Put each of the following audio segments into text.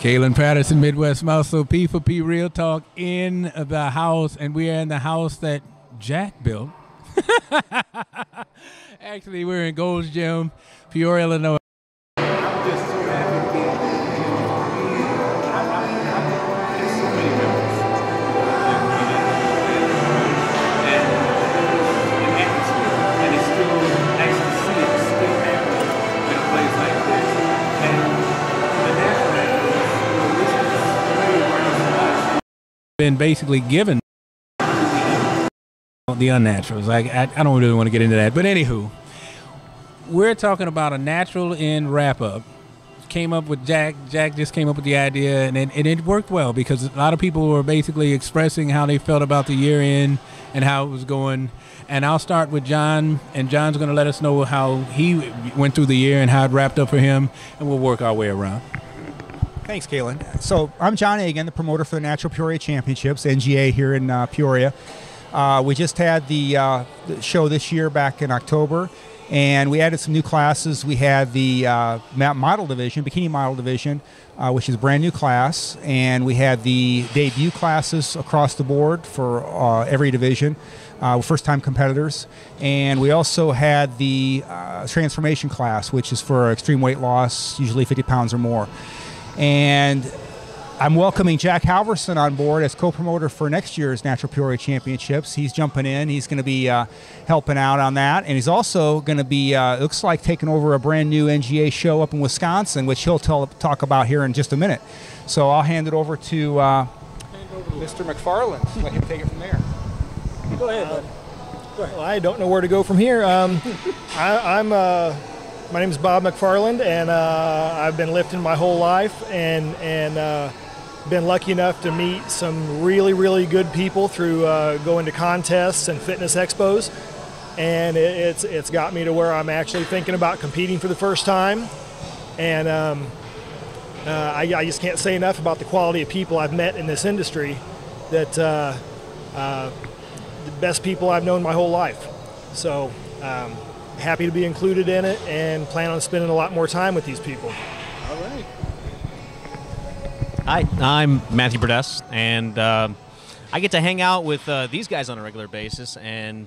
Kalen Patterson, Midwest Muscle, P for P Real Talk in the house, and we are in the house that Jack built. Actually, we're in Gold's Gym, Peoria, Illinois. I'm just so happy to be been basically given the unnaturals. I don't really want to get into that, but anywho, we're talking about a natural in wrap-up. Came up with Jack just came up with the idea, and it worked well because a lot of people were basically expressing how they felt about the year end and how it was going. And I'll start with John, and John's going to let us know how he went through the year and how it wrapped up for him, and we'll work our way around. Thanks, Kalen. So I'm John Agan, the promoter for the Natural Peoria Championships, NGA, here in Peoria. We just had the show this year back in October, and we added some new classes. We had the model division, bikini model division, which is a brand new class, and we had the debut classes across the board for every division, first-time competitors. And we also had the transformation class, which is for extreme weight loss, usually 50 pounds or more. And I'm welcoming Jack Halverson on board as co-promoter for next year's Natural Peoria Championships. He's jumping in. He's going to be helping out on that. And he's also going to be, looks like, taking over a brand new NGA show up in Wisconsin, which he'll talk about here in just a minute. So I'll hand it over to Mr. McFarland. Let him take it from there. Go ahead. Well, I don't know where to go from here. My name is Bob McFarland, and I've been lifting my whole life, and been lucky enough to meet some really, really good people through going to contests and fitness expos, and it's got me to where I'm actually thinking about competing for the first time, and I just can't say enough about the quality of people I've met in this industry. That the best people I've known my whole life. So. Happy to be included in it and plan on spending a lot more time with these people. All right. Hi, I'm Matthew Burdess, and I get to hang out with these guys on a regular basis, and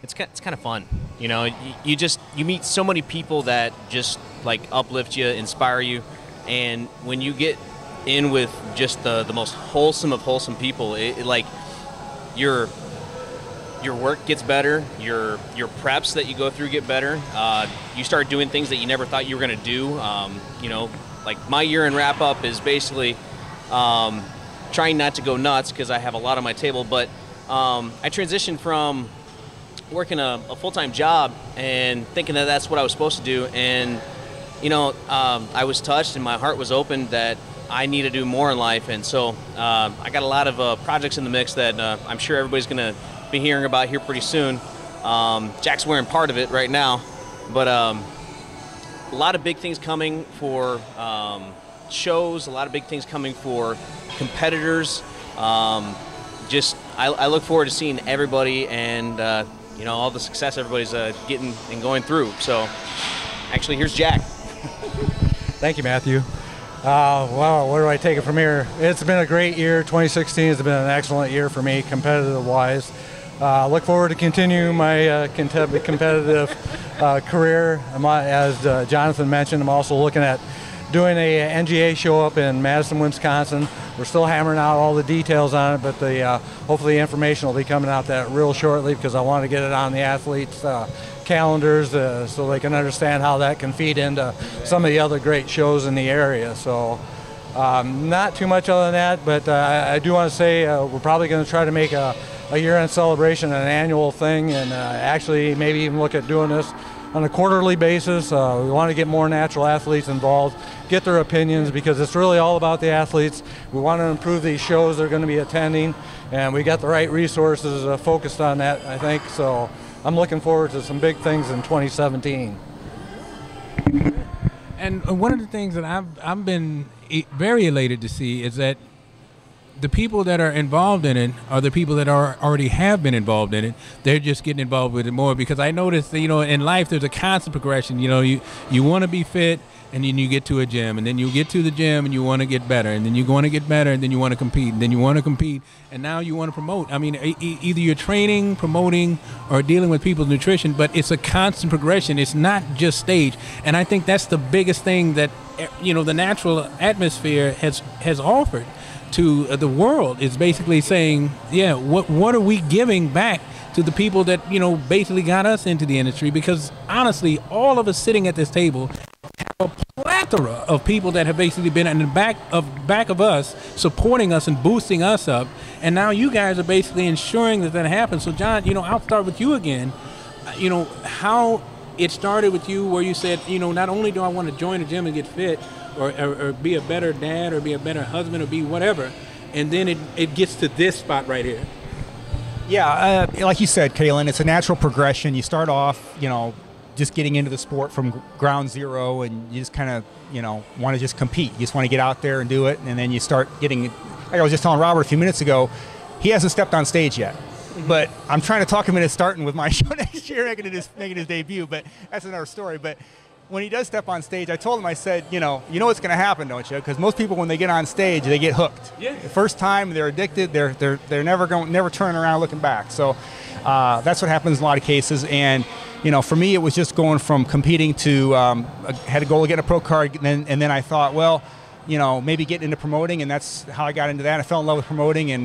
it's kind of fun. You know, you meet so many people that just like uplift you, inspire you, and when you get in with just the most wholesome of wholesome people, it like your work gets better, your preps that you go through get better. You start doing things that you never thought you were going to do. You know, like my year in wrap up is basically trying not to go nuts because I have a lot on my table. But I transitioned from working a full-time job and thinking that that's what I was supposed to do. And, you know, I was touched and my heart was opened that I need to do more in life. And so I got a lot of projects in the mix that I'm sure everybody's going to be hearing about here pretty soon. Jack's wearing part of it right now, but a lot of big things coming for shows, a lot of big things coming for competitors. I look forward to seeing everybody and you know, all the success everybody's getting and going through. So actually, here's Jack. Thank you, Matthew. Well, where do I take it from here? It's been a great year. 2016 has been an excellent year for me, competitive-wise. Look forward to continuing my competitive career. As Jonathan mentioned, I'm also looking at doing a NGA show up in Madison, Wisconsin. We're still hammering out all the details on it, but hopefully the information will be coming out that real shortly because I want to get it on the athletes' calendars so they can understand how that can feed into some of the other great shows in the area. So not too much other than that, but I do want to say we're probably going to try to make a year-end celebration an annual thing, and actually maybe even look at doing this on a quarterly basis. We want to get more natural athletes involved, get their opinions, because it's really all about the athletes. We want to improve these shows they're going to be attending, and we got the right resources focused on that, I think. So I'm looking forward to some big things in 2017. And one of the things that I've been very elated to see is that the people that are involved in it are the people that already have been involved in it. They're just getting involved with it more, because I noticed that, in life there's a constant progression. You want to be fit, and then you get to a gym, and then you get to the gym and you want to get better, and then you want to get better, and then you want to compete, and then you want to compete, and now you want to promote. I mean, either you're training, promoting, or dealing with people's nutrition, but it's a constant progression. It's not just stage. And I think that's the biggest thing that, the natural atmosphere has offered to the world, is basically saying, yeah, what are we giving back to the people that, basically got us into the industry? Because honestly, all of us sitting at this table have a plethora of people that have basically been in the back of us, supporting us and boosting us up. And now you guys are basically ensuring that happens. So John, I'll start with you again. How it started with you, where you said, not only do I want to join a gym and get fit, or be a better dad, or be a better husband, or be whatever, and then it gets to this spot right here. Yeah, like you said, Kalen, it's a natural progression. You start off, just getting into the sport from ground zero, and you just kind of, want to just compete. You just want to get out there and do it, and then you start getting, like I was just telling Robert a few minutes ago, he hasn't stepped on stage yet. But I'm trying to talk him into starting with my show next year, making his debut, but that's another story. But when he does step on stage, I told him, I said, you know what's going to happen, don't you? Because most people, when they get on stage, they get hooked. Yeah. The first time, they're addicted. They're never turning around looking back. So that's what happens in a lot of cases. And for me, it was just going from competing to had a goal to get a pro card, and then I thought, well, maybe getting into promoting, and that's how I got into that. I fell in love with promoting, and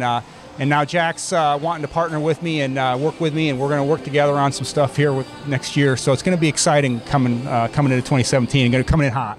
now Jack's wanting to partner with me and work with me, and we're going to work together on some stuff here next year. So it's going to be exciting coming into 2017 and going to come in hot.